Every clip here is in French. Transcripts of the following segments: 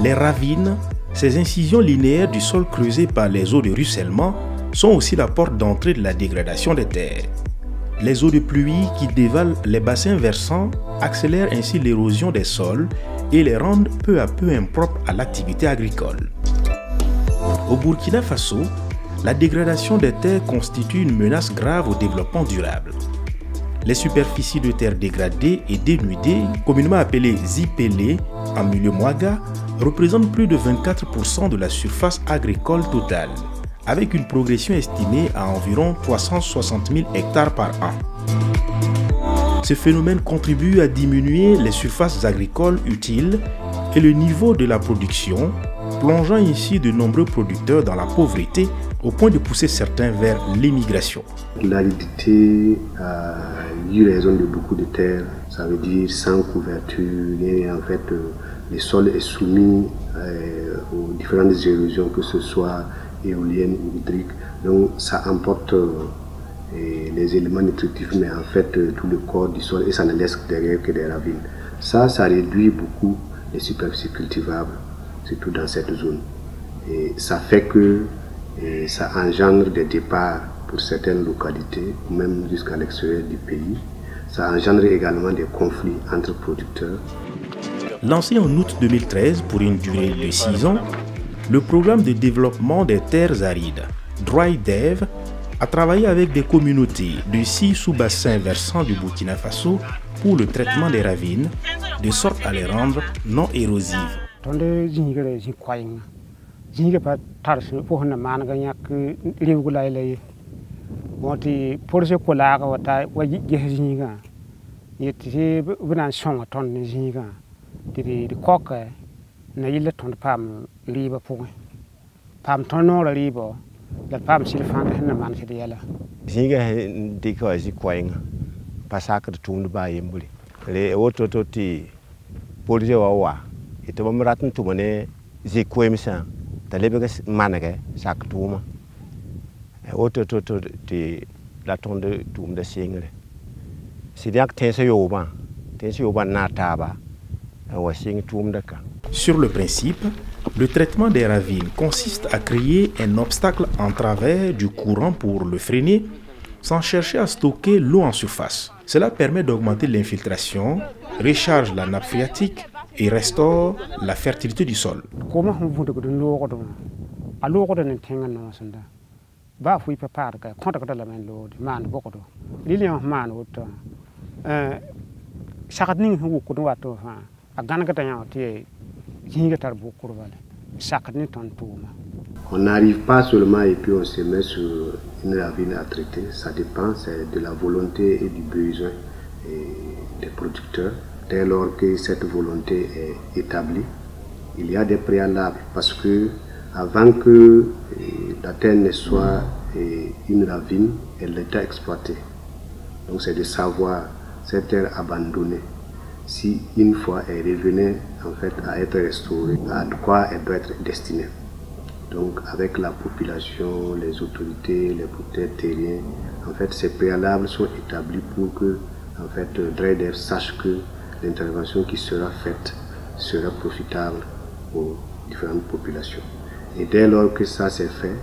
Les ravines, ces incisions linéaires du sol creusées par les eaux de ruissellement, sont aussi la porte d'entrée de la dégradation des terres. Les eaux de pluie qui dévalent les bassins versants accélèrent ainsi l'érosion des sols et les rendent peu à peu impropres à l'activité agricole. Au Burkina Faso, la dégradation des terres constitue une menace grave au développement durable. Les superficies de terre dégradées et dénudées, communément appelées zipélées en milieu mouaga, représentent plus de 24% de la surface agricole totale, avec une progression estimée à environ 360 000 hectares par an. Ce phénomène contribue à diminuer les surfaces agricoles utiles et le niveau de la production, plongeant ainsi de nombreux producteurs dans la pauvreté au point de pousser certains vers l'émigration. L'aridité a eu raison de beaucoup de terres, ça veut dire sans couverture, et en fait le sol est soumis aux différentes érosions, que ce soit éoliennes ou hydriques, donc ça emporte les éléments nutritifs, mais en fait tout le corps du sol, et ça ne laisse derrière que des ravines. Ça réduit beaucoup les superficies cultivables, surtout dans cette zone. Et ça fait que ça engendre des départs pour certaines localités, même jusqu'à l'extérieur du pays. Ça engendre également des conflits entre producteurs. Lancé en août 2013 pour une durée de 6 ans, le programme de développement des terres arides, DryDev, a travaillé avec des communautés de 6 sous-bassins versants du Burkina Faso pour le traitement des ravines, de sorte à les rendre non érosives. Sur le principe, le traitement des ravines consiste à créer un obstacle en travers du courant pour le freiner, sans chercher à stocker l'eau en surface. Cela permet d'augmenter l'infiltration, recharge la nappe phréatique et restaure la fertilité du sol. On n'arrive pas seulement et puis on se met sur une ravine à traiter, ça dépend de la volonté et du besoin des producteurs. Dès lors que cette volonté est établie, il y a des préalables parce que avant que la terre ne soit une ravine, elle est exploitée. Donc c'est de savoir cette terre abandonnée, si une fois elle revenait en fait à être restaurée, à quoi elle doit être destinée. Donc avec la population, les autorités, les producteurs terriens, en fait ces préalables sont établis pour que en fait DryDev sache que l'intervention qui sera faite sera profitable aux différentes populations. Et dès lors que ça c'est fait,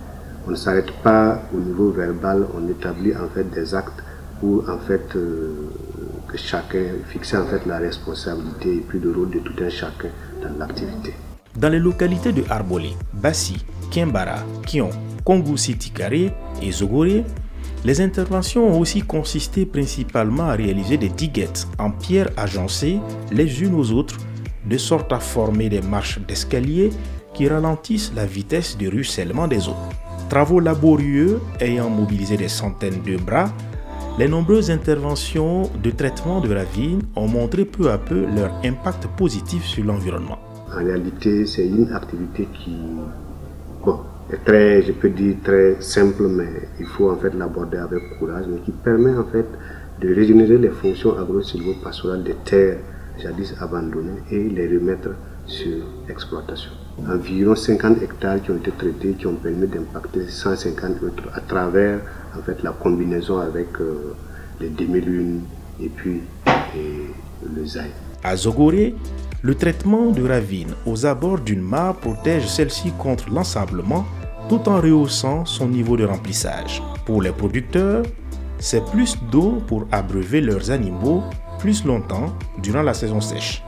on ne s'arrête pas au niveau verbal, on établit en fait des actes pour en fait que chacun fixe en fait la responsabilité et puis le rôle de tout un chacun dans l'activité. Dans les localités de Arbolé, Bassi, Kimbara, Kion, Kongo-Siti-Carré et Zogoré, les interventions ont aussi consisté principalement à réaliser des diguettes en pierre agencées les unes aux autres, de sorte à former des marches d'escalier qui ralentissent la vitesse de ruissellement des eaux. Travaux laborieux ayant mobilisé des centaines de bras, les nombreuses interventions de traitement de ravines ont montré peu à peu leur impact positif sur l'environnement. En réalité, c'est une activité qui est très, je peux dire, très simple, mais il faut en fait l'aborder avec courage, mais qui permet en fait de régénérer les fonctions agro-silvopastorales des terres jadis abandonnées et les remettre sur exploitation. Environ 50 hectares qui ont été traités, qui ont permis d'impacter 150 autres à travers en fait la combinaison avec les demi-lunes et puis le zaï. À Zogoré, Le traitement de ravines aux abords d'une mare protège celle-ci contre l'ensablement tout en rehaussant son niveau de remplissage. Pour les producteurs, c'est plus d'eau pour abreuver leurs animaux plus longtemps durant la saison sèche.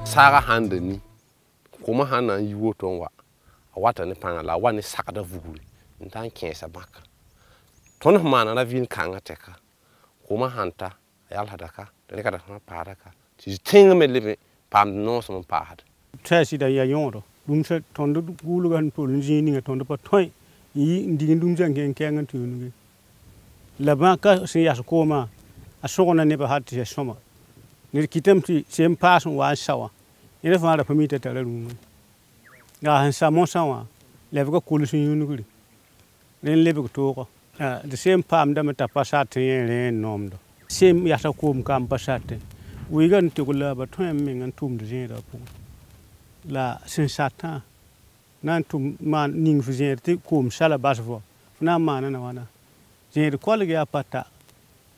La banque c'est à ce coma à son on n'est pas hâte de soma. Ne quitte si c'est un pass ou un sawa. Il ne va pas permettre de le room. Là, un samon sawa, l'ever cool in unity. Then live to the same palm damn tapasate and nommed. Same yasacom cam passate. We got to love a twamming and tomb the zero. La sensata. Nan to man ning fizente cum salabasvo. Na man and one. J'ai quality apata,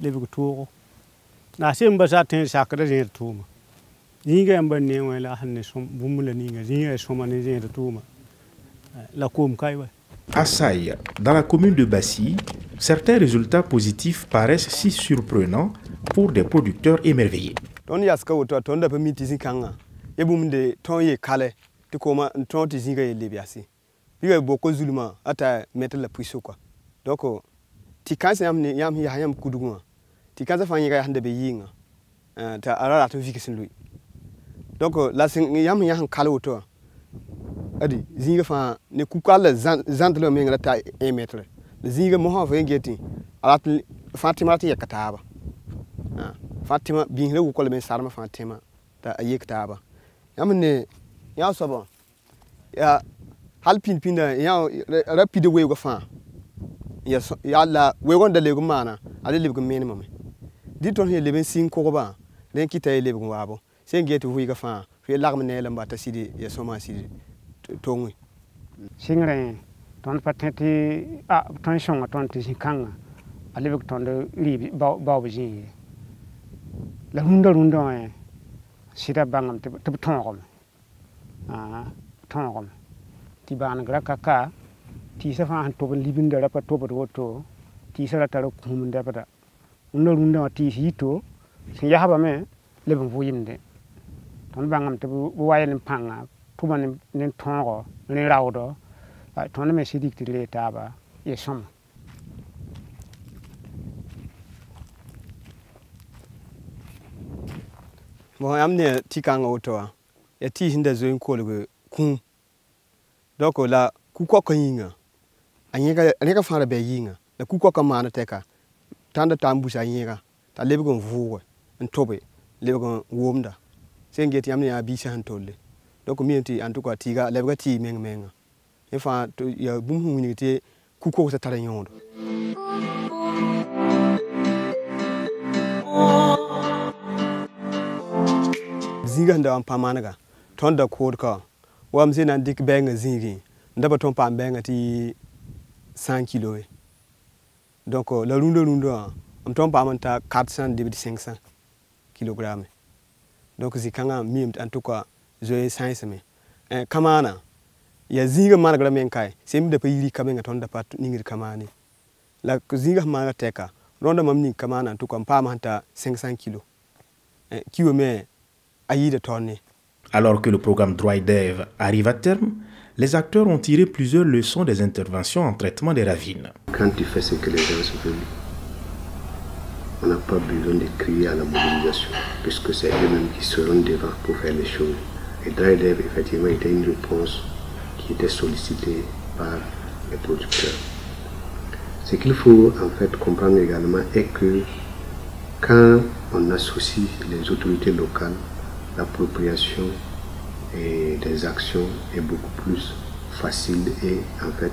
live to na sim basatin sacre de tuma. Zinga and burning when la handsome woman, zinga so many zinga tuma. La cum kaiwa. À Saï, dans la commune de Bassi, certains résultats positifs paraissent si surprenants pour des producteurs émerveillés. Ton yaska auto tonda permiti zinkanga. Ebum de ton ye kale, te koma ton tizinga ye lebiasi. Biga boko zuluma ata mettre la puisso quoi. Donc ti kansa yam yam kuduguma. Ti kansa fanyi ga hande be yinga. Ta arara to vikisin lui. Donc la sing yam kale auto. Adi zinga fa ne kukala zantle menga ta 1 mètre. Le zinga mo ha fa ngeti alat Fatima ti yakataba. Fatima bien le ko le men sarma Fatima ta ayekataba. Yamne ya sobo. Ya halpin pinda ya rapide we go fa. Ya la we gon da le go mana ale le go minimum. Di ton he le ben sin ko ba. Len kita le go wabo. Sen ngeti hu ga fa. Fe larme ne la mbata sidi ya soma sidi. Tongue. Singre, ton patenti ton song ton tisikanga. A live ton the leave bawji. La runda sita bangam to tongom. Tongom. Tiban grakaka, Tisa to living the rapa to Tisa taro kum depata. Runda Tito, Yahaba me, living for him de. Ton bangam to wine panga. Tuman in Tongo, in Raudo, Toname Sidik to Letaba, yes, some. Well, I'm near Tikang Otoa, a tea in the zone called Kum. Doko la Kukoka yinga. I never found a bayinga, the Kukoka man attacker. Tanda Tambus Ayega, the Lebagon Vore, and Toby, Lebagon Womda. Saying get Yamnia Bisa and Tolly. The community and took a tiga, leverty meng. If I to your boom unity, Kuko was a Tarayon. Ziganda and Pamanaga, Tonda Quad car. Wamsin and Dick Bang a zigi, never ton pan bang at 5 kilo. Doko, la runda, Tom Pamanta, Catsan, David 500 kilogram. Donc Zikanga mimed and took a Zoe science me. Kamana. Ya zinga managra menkai. Sim de pili coming at on the part ningir kamani. La zinga manateka. Ronda mamni kamana to compamanta 500 kilo. Kiweme aïe de tonne. Alors que le programme DryDev arrive à terme, les acteurs ont tiré plusieurs leçons des interventions en traitement des ravines. Quand tu fais ce que les gens veulent, on n'a pas besoin de crier à la mobilisation, puisque c'est eux-mêmes qui seront devant pour faire les choses. Et DryDev, effectivement, était une réponse qui était sollicitée par les producteurs. Ce qu'il faut en fait comprendre également est que quand on associe les autorités locales, l'appropriation des actions est beaucoup plus facile et en fait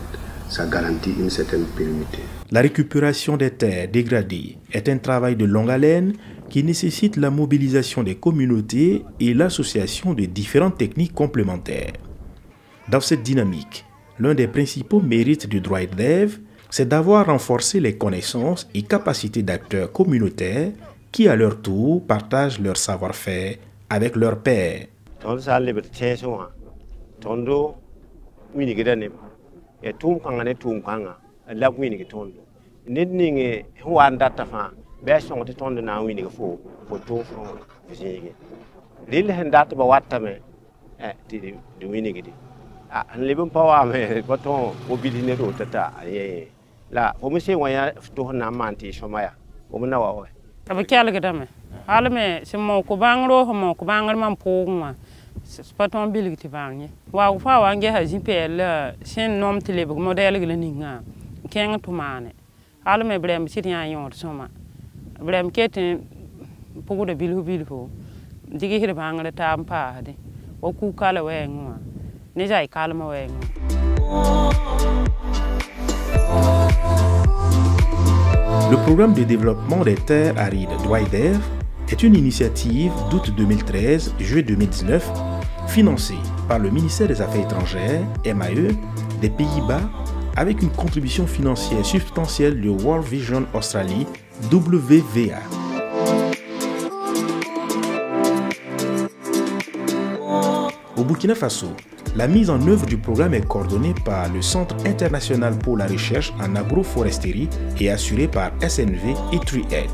ça garantit une certaine pérennité. La récupération des terres dégradées est un travail de longue haleine qui nécessite la mobilisation des communautés et l'association de différentes techniques complémentaires. Dans cette dynamique, l'un des principaux mérites du DryDev, c'est d'avoir renforcé les connaissances et capacités d'acteurs communautaires qui, à leur tour, partagent leur savoir-faire avec leurs pairs. ton sa le bet che so ha tondo wini gida ne e tum kanga ne tum kanga la wini gi tondo nit ninge huan data fa be so te tondo na wini gi fo to fo fizige lil hen data ba watta me di wini gi di an lebon pawa me baton mobilité do tata ye la o monsieur waya to na manti somaya o na wa aba kyal gida me halme simo ko bangro mo ko bangar man pogma spaton bilgti bangye wa fa wange ha jipel sen nom tele bu model gele ninga keng to mane halme brem sitian yon soma brem keten pogo de bilfo digi hir bangar tampa de o ku kala wenga ne jay kalma wenga. Le programme de développement des terres arides DWIDEV est une initiative d'août 2013, juillet 2019, financée par le ministère des Affaires étrangères, MAE, des Pays-Bas, avec une contribution financière substantielle de World Vision Australie, WVA. Au Burkina Faso, la mise en œuvre du programme est coordonnée par le Centre international pour la recherche en agroforesterie et assurée par SNV et TreeAid.